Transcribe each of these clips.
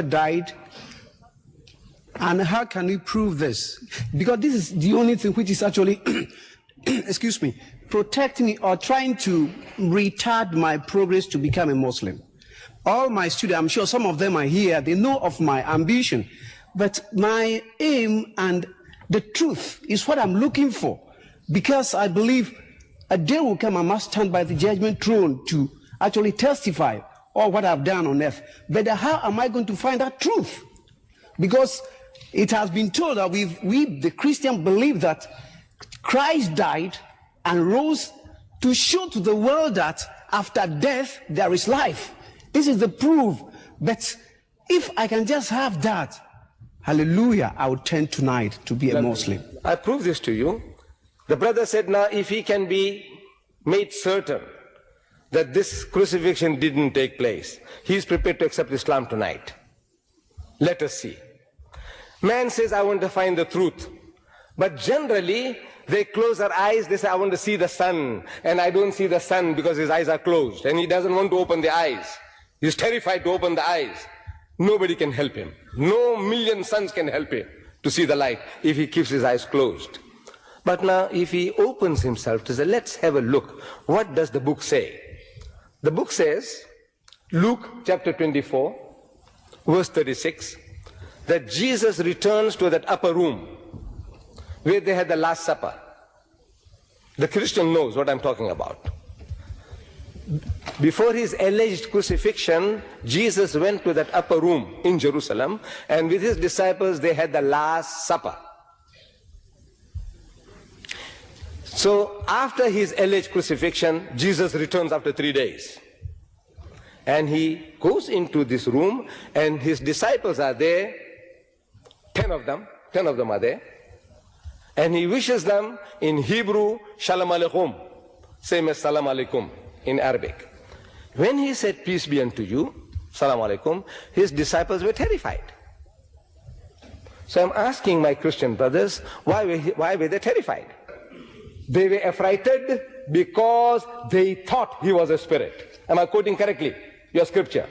died? And how can we prove this? Because this is the only thing which is actually, excuse me, protecting me or trying to retard my progress to become a Muslim. All my students, I'm sure some of them are here, they know of my ambition. But my aim and the truth is what I'm looking for. Because I believe a day will come I must stand by the judgment throne to actually testify all what I've done on earth. But how am I going to find that truth? Because it has been told that we the Christians, believe that Christ died and rose to show to the world that after death there is life. This is the proof. But if I can just have that, hallelujah, I would turn tonight to be a Muslim. I prove this to you. The brother said, now if he can be made certain that this crucifixion didn't take place, he is prepared to accept Islam tonight. Let us see. Man says, I want to find the truth. But generally, they close their eyes, they say, I want to see the sun. And I don't see the sun because his eyes are closed. And he doesn't want to open the eyes. He's terrified to open the eyes. Nobody can help him. No million suns can help him to see the light if he keeps his eyes closed. But now, if he opens himself to say, let's have a look. What does the book say? The book says, Luke chapter 24, verse 36, that Jesus returns to that upper room where they had the Last Supper. The Christian knows what I'm talking about. Before his alleged crucifixion, Jesus went to that upper room in Jerusalem, and with his disciples they had the Last Supper. So after his alleged crucifixion, Jesus returns after 3 days. And he goes into this room, and his disciples are there, 10 of them are there. And he wishes them in Hebrew, Shalom Aleichem, same as Salam Alaikum in Arabic. When he said, peace be unto you, Salam Alaikum, his disciples were terrified. So I'm asking my Christian brothers, why were they terrified? They were affrighted because they thought he was a spirit. Am I quoting correctly your scripture?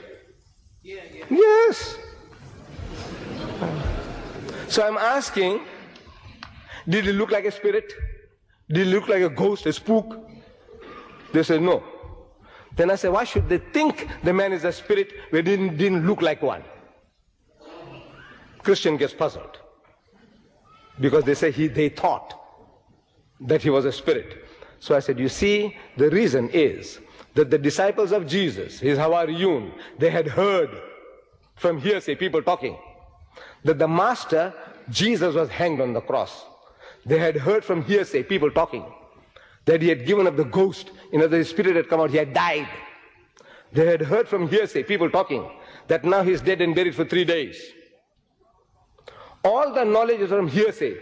Yeah. Yes. So I'm asking, did he look like a spirit? Did he look like a ghost, a spook? They said no. Then I said, why should they think the man is a spirit when he didn't look like one? Christian gets puzzled because they say they thought that he was a spirit. So I said, you see, the reason is that the disciples of Jesus, his Hawariyun, they had heard from hearsay, people talking, that the master, Jesus, was hanged on the cross. They had heard from hearsay, people talking, that he had given up the ghost, his spirit had come out, he had died. They had heard from hearsay, people talking, that now he's dead and buried for 3 days. All the knowledge is from hearsay,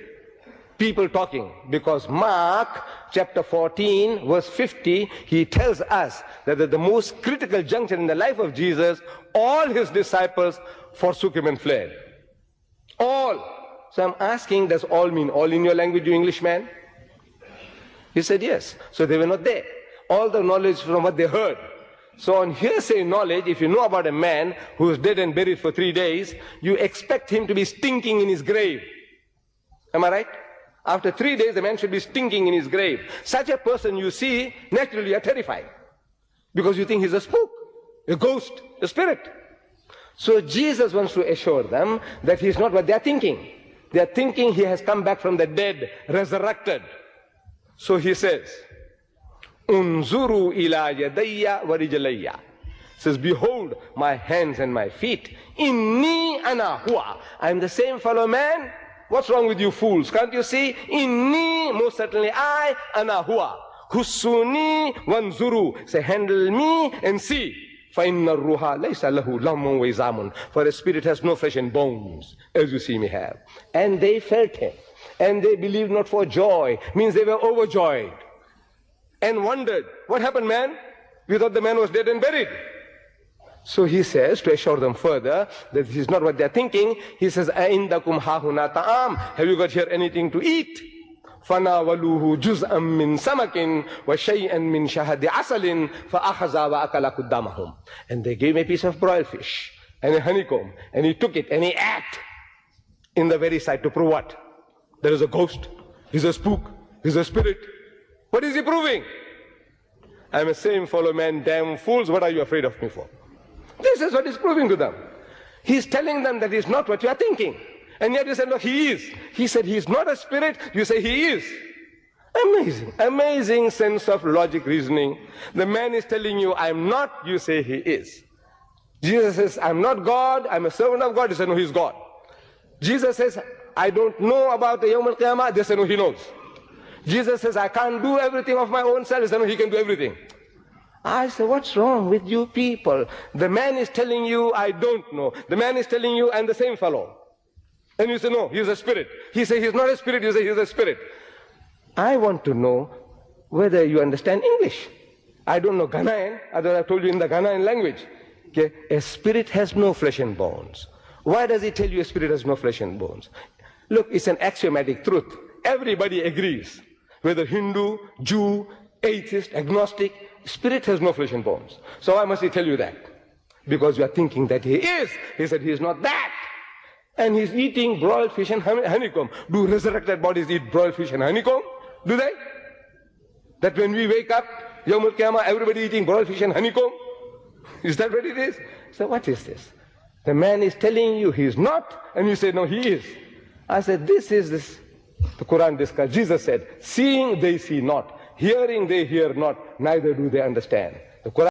people talking, because Mark chapter 14 verse 50, he tells us that at the most critical juncture in the life of Jesus, all his disciples forsook him and fled. All. So I'm asking, does all mean all in your language, you Englishman? He said yes. So they were not there. All the knowledge from what they heard. So on hearsay knowledge, if you know about a man who is dead and buried for 3 days, you expect him to be stinking in his grave. Am I right? After 3 days, the man should be stinking in his grave. Such a person you see, naturally you are terrified. Because you think he's a spook, a ghost, a spirit. So Jesus wants to assure them that he's not what they are thinking. They are thinking he has come back from the dead, resurrected. So he says, Unzuru ila yadayya wa rijlayya. Says, behold my hands and my feet. Inni ana huwa. I am the same fellow man. What's wrong with you fools? Can't you see? Inni, most certainly I, ana huwa. Husuni wanzuru. Say, handle me and see. فَإِنَّ الرُّوحَ لَيْسَ لَهُ لَمٌ وَإِزَامٌ. For a spirit has no flesh and bones, as you see me have. And they felt him. And they believed not for joy. Means they were overjoyed. And wondered, what happened, man? We thought the man was dead and buried. So he says, to assure them further, that this is not what they're thinking, he says, أَإِنْدَكُمْ هَاهُنَا طَعَامٌ. Have you got here anything to eat? فَنَاوَلُوهُ جُزْءًا مِّن سَمَكٍ وَشَيْئًا مِّن شَهَدِ عَسَلٍ فَأَخَذَا وَأَكَلَ قُدَّامَهُمْ. And they gave him a piece of broiled fish and a honeycomb, and he took it and he ate in the very sight to prove what? There is a ghost, he's a spook, he's a spirit. What is he proving? I'm a same fellow man, damn fools, what are you afraid of me for? This is what he's proving to them. He's telling them that he's not what you are thinking. And yet you said, no, he is. He said he's not a spirit, you say he is. Amazing, amazing sense of logic reasoning. The man is telling you, I'm not, you say he is. Jesus says, I'm not God, I'm a servant of God, you say, no, he's God. Jesus says, I don't know about the Yawm al-Qiyamah, they say, no, he knows. Jesus says, I can't do everything of my own self, they say, no, he can do everything. I say, what's wrong with you people? The man is telling you, I don't know. The man is telling you, I'm the same fellow. And you say, no, he's a spirit. He says, he's not a spirit, you say, he's a spirit. I want to know whether you understand English. I don't know Ghanaian, otherwise I've told you in the Ghanaian language. Okay? A spirit has no flesh and bones. Why does he tell you a spirit has no flesh and bones? Look, it's an axiomatic truth. Everybody agrees. Whether Hindu, Jew, atheist, agnostic, spirit has no flesh and bones. So why must he tell you that? Because you are thinking that he is. He said he is not that. And he's eating broiled fish and honeycomb. Do resurrected bodies eat broiled fish and honeycomb? Do they? That when we wake up, Yawm al-Qiyamah, everybody eating broiled fish and honeycomb? Is that what it is? So what is this? The man is telling you he is not, and you say, no, he is. I said, this is this. The Quran discussed. Jesus said, seeing they see not, hearing they hear not, neither do they understand. The Quran